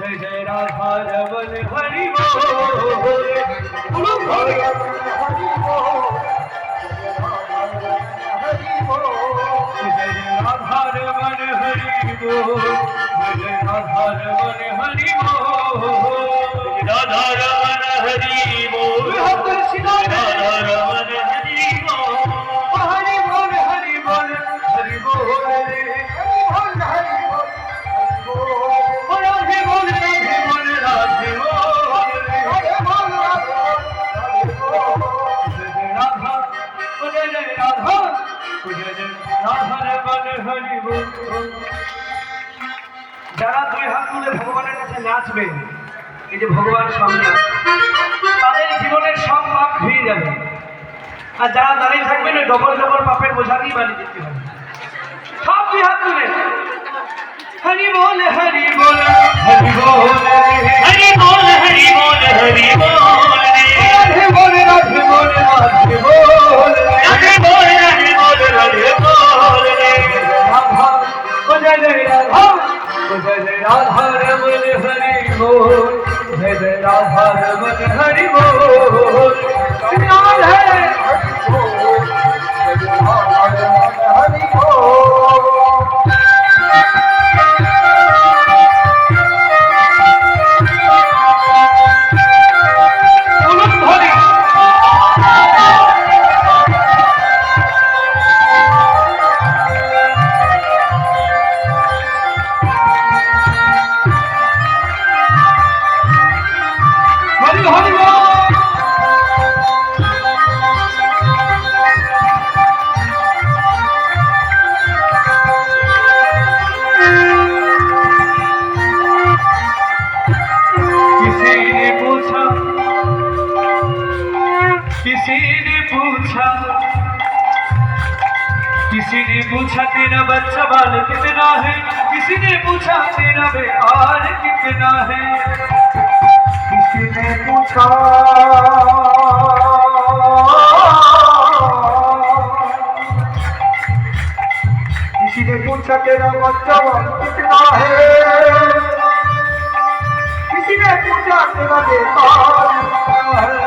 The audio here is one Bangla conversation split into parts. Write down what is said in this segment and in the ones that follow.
जय राधा रमन हरि बोल हरि जय राधा रमन हरि बोल जय राधा रमन हरि बोल राधा रमन हरि बोल राधा रमन हरि बोल हरि बोल हरि बोल हरि बोल যারা দুই হাত তুলে ভগবানের কাছে নাচবে, এই যে ভগবান সামনে তাদের জীবনের সব পাপ ধুয়ে যাবে। আর যারা দাঁড়িয়ে থাকবেন ওই ডবল ডবল পাপের বোঝা দিয়ে বাড়ি যেতে হবে। সব দুই হাত তুলে হরি বল হরি বল হরি বল হরি বল হরি বল হরি বল রাধে বল রাধে বল রাধে বল রাধে বল রাধে বল রাধে বল রাধা ও জয় জয় রাধা ও জয় জয় রাধা রমন হরি बोल जय जय राधा रमन हरि बोल राधे हरि बोल जय जय राधा रमन हरि बोल किसी ने पूछा तेरा बच्चा बाल कितना है, किसी ने पूछा तेरा बेहाल कितना है, किसी ने पूछा तेरा बच्चा बाल कितना है, किसी ने पूछा तेरा बेहाल कितना है,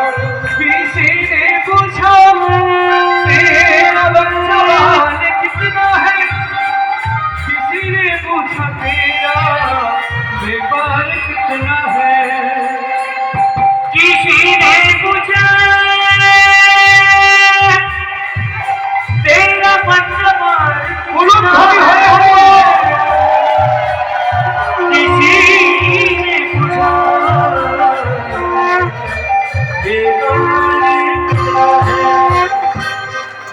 किसी ने पूछा तेरा बच्चा बाल कितना है, किसी ने पूछा तेरा बेबाल कितना है, किसी ने पूछा तेरा बच्चा बाल किसी ने पूछा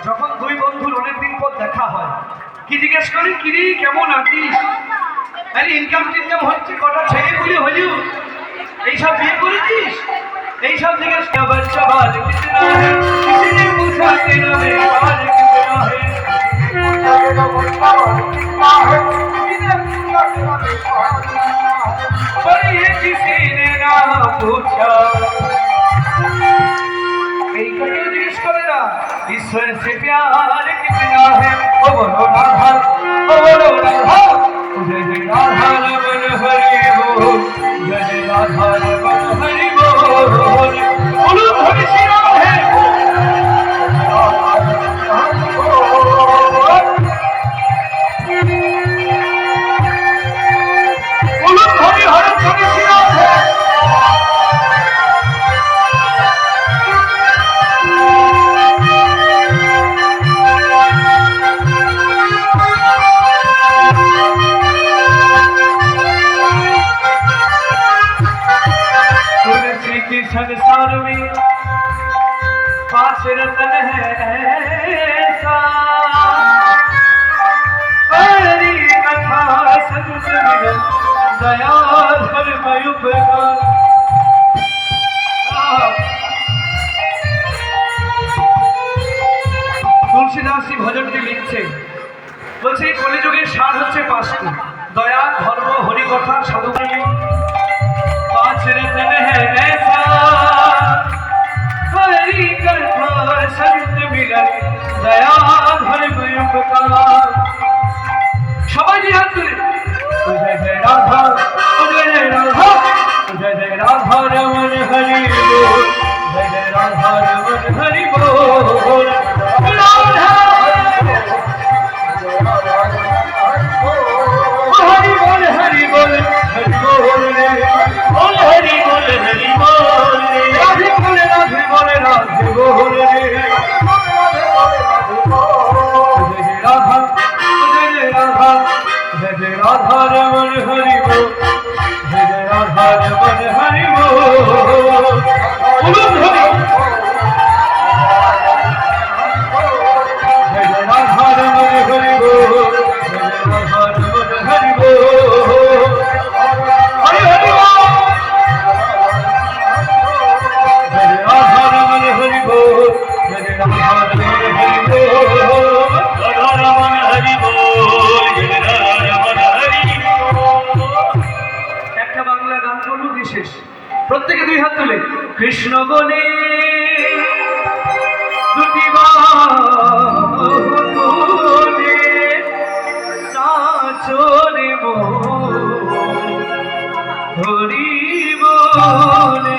যখন দুই বন্ধুর অনেকদিন পর দেখা হয় কি জিজ্ঞেস করি কিরে কেমন আছিস, আরে ইনকাম টিনকাম হচ্ছে, কটা ছেলে পুলে হইল, এইসব বিয়ে করেছিস, এইসব জিজ্ঞেস বাচ্চা বাল কিতনা है, किसी ने पूछा तेरा बेबाल कितना है, पर ये किसी ने ना पूछा जिज्ञेस करेगा ईश्वर से प्यार कितना है, ओ बोलो राधा ओ बोलो राधा जय जय राधा रमन हरि बोल जय जय राधा रमन हरि बोल बोलो हरि श्री राधे बोलो हरि हरि हरि श्री राधे संसार में पांच रतन है ऐसा, हरि कथा संत मिलन दया धर्म उपकार। তুলসীদাসী ভজনটি লিখছে, বলছে এই কলিযুগের সার হচ্ছে পাঁচটি, দয়া ধর্ম হরিকথা সাধুবাণী। पांच रतन है ऐसा, हरि कथा संत मिलन दया धर्म उपकार। সবাই হাত তুলে जय जय राधा जय जय राधा রাধার মন হরিব জয় রাধার মন হরিব বলুন হরি জয় রাধার মন হরিব জয় রাধার মন হরিব হরি হরি জয় রাধার মন হরিব জয় রাধার মন হরিব রাধার মন হরিব জয় রাধার মন হরিব। একটা বাংলা গান করবো বিশেষ প্রত্যেকে দুই হাত তুলে কৃষ্ণ বলে দুটি বাহুতে নাচরে হরি বলে।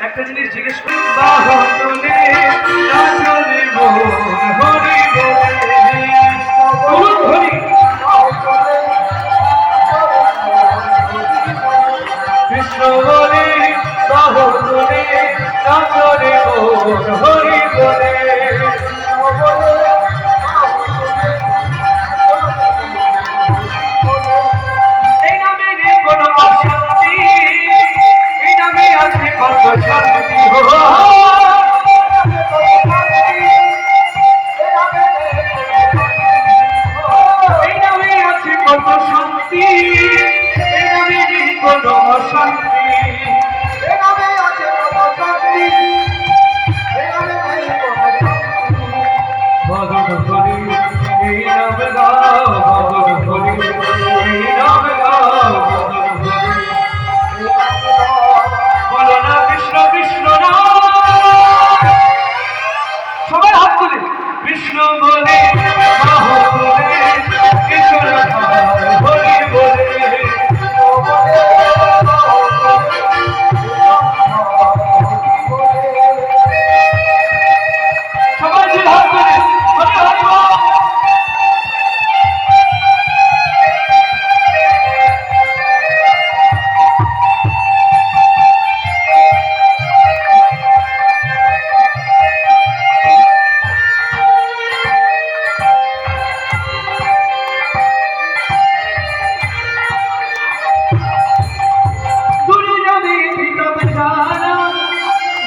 একটা জিনিস জিজ্ঞেস করি বাহু তুলে নাচরে হরি বলে হরি কৃষ্ণ বলে বাহু তুলে নাচরে হরি বলে এই নামে নেই কোনো অশান্তি এই নামে আছে কত শান্তি এই নামে আছে কত শান্তি এই নামে নেই কোনো অশান্তি এই নামে আছে কত শান্তি এই নামে নেই কোনো শান্তি ভজন করি এই নাম গাও ভজন করি এই নাম গাও ভজন করি বলো না কৃষ্ণ কৃষ্ণ নাম সবাই হাত তুলে কৃষ্ণ বলে বাহু তুলে কৃষ্ণ হরি বলে সবাই যে হাত তুলে হরি হরি বল।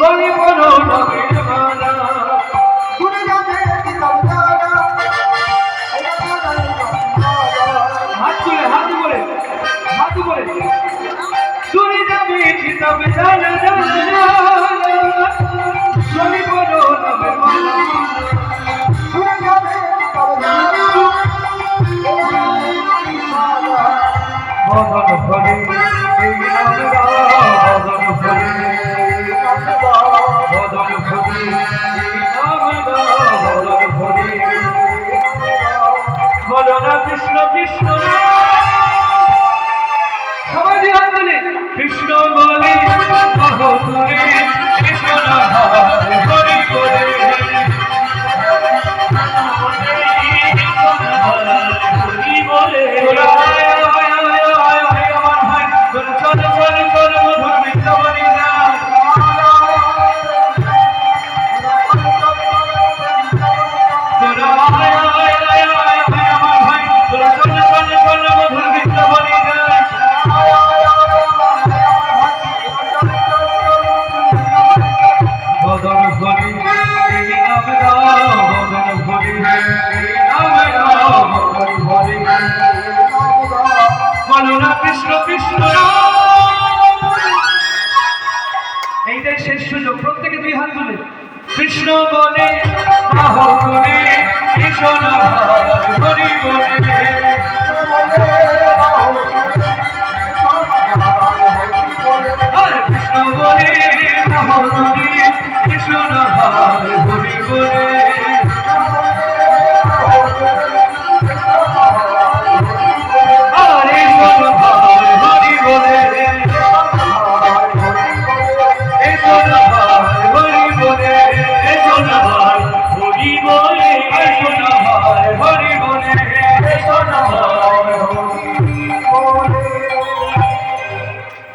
বলি বলো নবীর মালা ঘুরে যাবে হাত তুলে হাত বলে ঘুরে যাবে কিতাব জানা বলি বলো নবীর মালা ঘুরে যাবে ভজন ভরে এই নাম গাও ভজন ভরে ভজন ভরে এই নাম গাও ভজন ভরে বলো না কৃষ্ণ কৃষ্ণ সবাই দিয়ে হাত তুলে কৃষ্ণ বলে বাহু তুলে কৃষ্ণ হরি বলে হরি বলে কৃষ্ণ কৃষ্ণ এইটাই শেষ সুযোগ প্রত্যেকে দুই হাত তুলে কৃষ্ণ বলে বাহু তুলে কৃষ্ণ হরি বলে কৃষ্ণ বলে বাহু তুলে কৃষ্ণ হরি বলে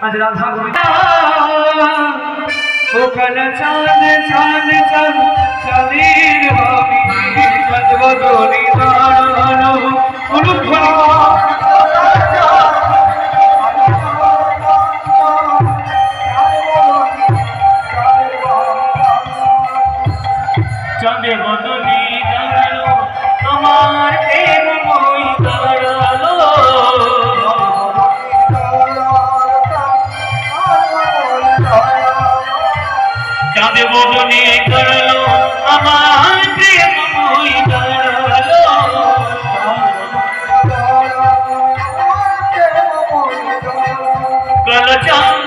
आज राधा गोविंद चांद चांद चल चलीर भाभी বদনে দাঁড়ালো আমার প্রেম মই দাঁড়ালো চাঁদ বদনে দাঁড়ালো আমার প্রেম মই দাঁড়ালো কালো চাঁদ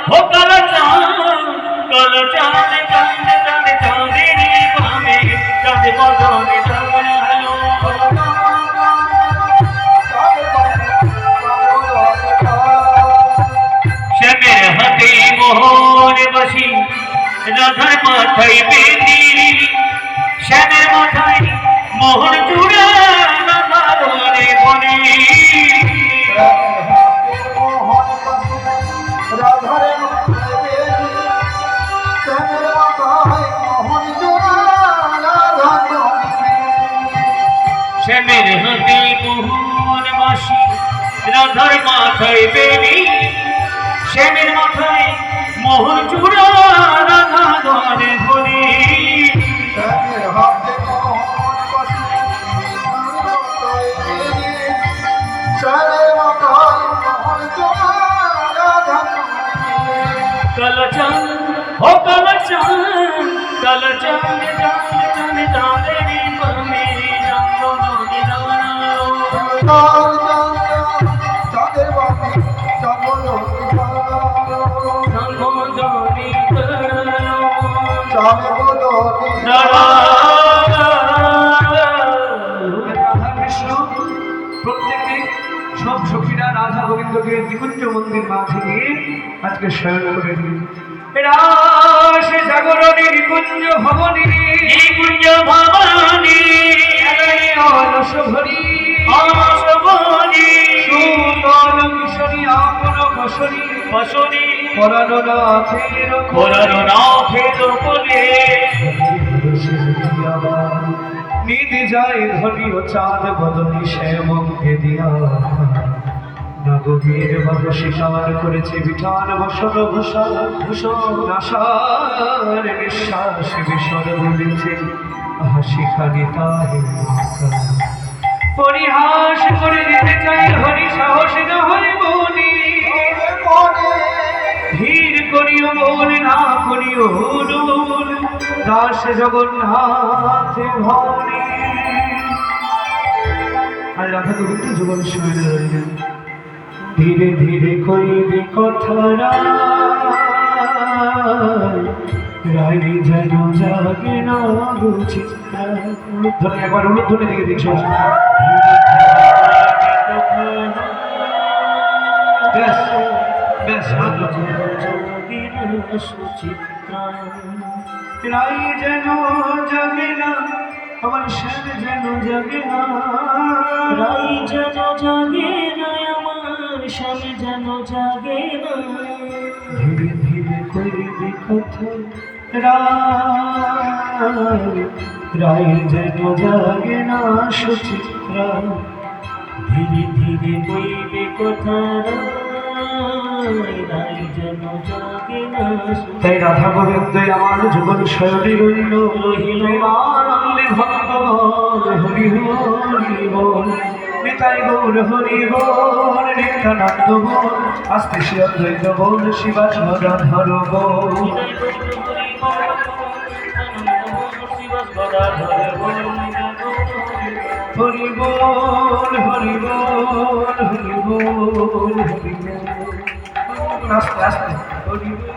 ও কালো চাঁদ কালো চাঁদ চাঁদ চাঁদ চাঁদের বামে চাঁদ বদনে দাঁড়ালো শ্যামের হাতে মোহর বাসি রাধার মাথায় বেঁধি শ্যামের মাথায় মোহর চূড়া রাধার বনে বনে শ্যামের হাতে মোহর বাসি রাধার মাথায় বেঁধি শ্যামের মাথায় মোহর চূড়া রাধা ঘরে ঘরে কালো চাঁদ ও কালো চাঁদ কালো চাঁদ চাঁদ চাঁদ চাঁদের বামে চাঁদ বদনে দাঁড়ালো চাঁদের বাকি চাঁদ রাধা কৃষ্ণ প্রত্যেকে সব সখীরা রাধা গোবিন্দকে নিকুঞ্জ মন্দির মাঝে নিয়ে আজকে শয়ন করে দিল রাস জাগরণী নিকুঞ্জ ভবনী নিকুঞ্জ ভবানী অলস ভরি অলস ভরি সুতল কিশোরী আপন বসনী বসনে পরানো নাথের খোরানো নাথের কোলে নিধি যায় ধনী ও চাঁদ বদনী শ্যামকে দিয়া নগবীর বাবু শিকার করেছে বিঠান বসন ভূষণ ভূষণ আশার নিঃশ্বাস বিসর বলেছে হাসিখানি তাহে পরিহাস করে দিতে চাই হরি সাহস না হয় বনি ধীর করিও মন না করিও রুল দাস জগন্নাথ ভরি আর রাধা গোবিন্দ জীবন শয়নে রইলেন ধীরে ধীরে কইবে কথা রায় যেন জাগে না বুঝি উলুধ্বনি একবার উলুধ্বনি দিকে দেখছো ব্যাস ব্যাস রাই যেন জাগে না আমার শ্যাম যেন জাগে না রাই যেন জাগে না আমার শ্যাম যেন জাগে না ধীরে ধীরে কইবে কথা রাই যেন জাগে না সুচিত্রা ধীরে ধীরে কইবে কথা রাই যেন জাগে না তাই রাধা গোবিন্দ আমার জীবন শয়নে রইল রহিল আনন্দে ভক্তগণ হরি হরি বল নিতাই গৌর হরি বল নিত্যানন্দ বল আস্তে শ্রী অদ্বৈত বল শিবা ধর বল হরি বল হরি বল হরি বল হরি বল আস্তে আস্তে হরি বল